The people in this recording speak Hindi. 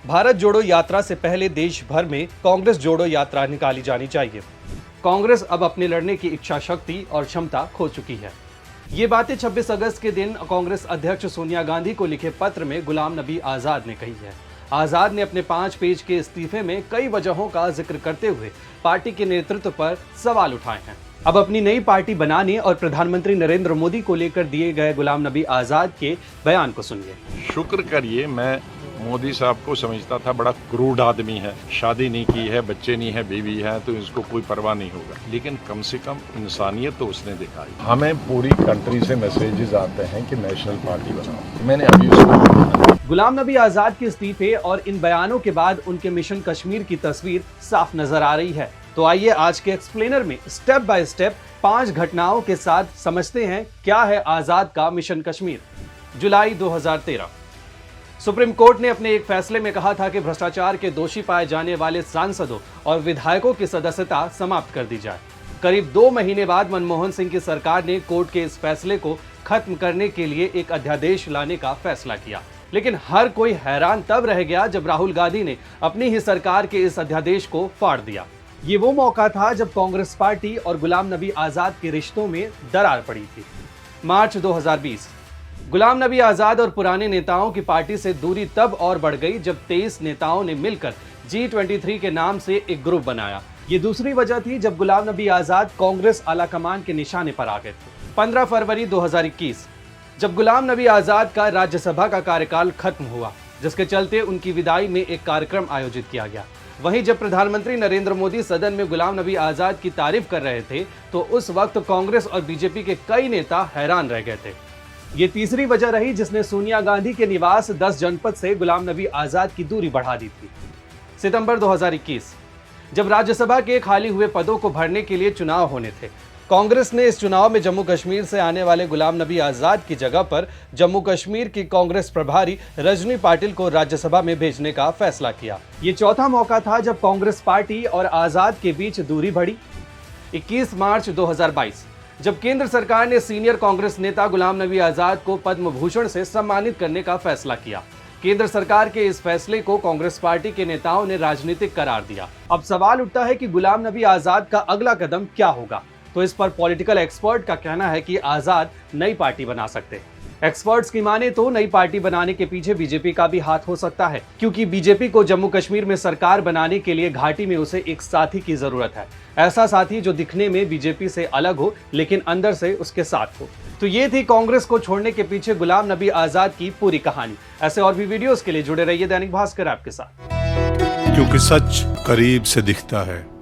भारत जोड़ो यात्रा से पहले देश भर में कांग्रेस जोड़ो यात्रा निकाली जानी चाहिए। कांग्रेस अब अपने लड़ने की इच्छा शक्ति और क्षमता खो चुकी है। ये बातें 26 अगस्त के दिन कांग्रेस अध्यक्ष सोनिया गांधी को लिखे पत्र में गुलाम नबी आजाद ने कही है। आजाद ने अपने 5 पेज के इस्तीफे में कई वजहों का जिक्र करते हुए पार्टी के नेतृत्व पर सवाल उठाए हैं। अब अपनी नई पार्टी बनाने और प्रधानमंत्री नरेंद्र मोदी को लेकर दिए गए गुलाम नबी आजाद के बयान को सुनिए। शुक्र करिए, मैं मोदी साहब को समझता था बड़ा क्रूड आदमी है, शादी नहीं की है, बच्चे नहीं है, बीवी है, तो इसको कोई परवाह नहीं होगा, लेकिन कम से कम इंसानियत तो उसने दिखाई। हमें पूरी कंट्री से मैसेजेस आते हैं कि नेशनल पार्टी बनाओ, मैंने अभी उसको। गुलाम नबी आजाद के इस्तीफे और इन बयानों के बाद उनके मिशन कश्मीर की तस्वीर साफ नजर आ रही है। तो आइए आज के एक्सप्लेनर में स्टेप बाय स्टेप 5 घटनाओं के साथ समझते हैं क्या है आजाद का मिशन कश्मीर। जुलाई 2013 सुप्रीम कोर्ट ने अपने एक फैसले में कहा था कि भ्रष्टाचार के दोषी पाए जाने वाले सांसदों और विधायकों की सदस्यता समाप्त कर दी जाए। करीब 2 महीने बाद मनमोहन सिंह की सरकार ने कोर्ट के इस फैसले को खत्म करने के लिए एक अध्यादेश लाने का फैसला किया, लेकिन हर कोई हैरान तब रह गया जब राहुल गांधी ने अपनी ही सरकार के इस अध्यादेश को फाड़ दिया। ये वो मौका था जब कांग्रेस पार्टी और गुलाम नबी आजाद के रिश्तों में दरार पड़ी थी। मार्च 2020 गुलाम नबी आजाद और पुराने नेताओं की पार्टी से दूरी तब और बढ़ गई जब 23 नेताओं ने मिलकर G23 के नाम से एक ग्रुप बनाया। ये दूसरी वजह थी जब गुलाम नबी आजाद कांग्रेस आलाकमान के निशाने पर आ गए थे। 15 फरवरी 2021 जब गुलाम नबी आजाद का राज्यसभा का कार्यकाल खत्म हुआ, जिसके चलते उनकी विदाई में एक कार्यक्रम आयोजित किया गया। वहीं जब प्रधानमंत्री नरेंद्र मोदी सदन में गुलाम नबी आजाद की तारीफ कर रहे थे तो उस वक्त कांग्रेस और बीजेपी के कई नेता हैरान रह गए थे। ये तीसरी वजह रही जिसने सोनिया गांधी के निवास 10 जनपद से गुलाम नबी आजाद की दूरी बढ़ा दी थी। सितंबर 2021 जब राज्यसभा के खाली हुए पदों को भरने के लिए चुनाव होने थे, कांग्रेस ने इस चुनाव में जम्मू कश्मीर से आने वाले गुलाम नबी आजाद की जगह पर जम्मू कश्मीर की कांग्रेस प्रभारी रजनी पाटिल को राज्यसभा में भेजने का फैसला किया। ये चौथा मौका था जब कांग्रेस पार्टी और आजाद के बीच दूरी बढ़ी। 21 मार्च 2022 जब केंद्र सरकार ने सीनियर कांग्रेस नेता गुलाम नबी आजाद को पद्म भूषण से सम्मानित करने का फैसला किया। केंद्र सरकार के इस फैसले को कांग्रेस पार्टी के नेताओं ने राजनीतिक करार दिया। अब सवाल उठता है कि गुलाम नबी आजाद का अगला कदम क्या होगा। तो इस पर पॉलिटिकल एक्सपर्ट का कहना है कि आजाद नई पार्टी बना सकते हैं। एक्सपर्ट्स की माने तो नई पार्टी बनाने के पीछे बीजेपी का भी हाथ हो सकता है, क्योंकि बीजेपी को जम्मू कश्मीर में सरकार बनाने के लिए घाटी में उसे एक साथी की जरूरत है। ऐसा साथी जो दिखने में बीजेपी से अलग हो लेकिन अंदर से उसके साथ हो। तो ये थी कांग्रेस को छोड़ने के पीछे गुलाम नबी आजाद की पूरी कहानी। ऐसे और भी वीडियोस के लिए जुड़े रहिए दैनिक भास्कर ऐप के साथ, क्योंकि सच करीब से दिखता है।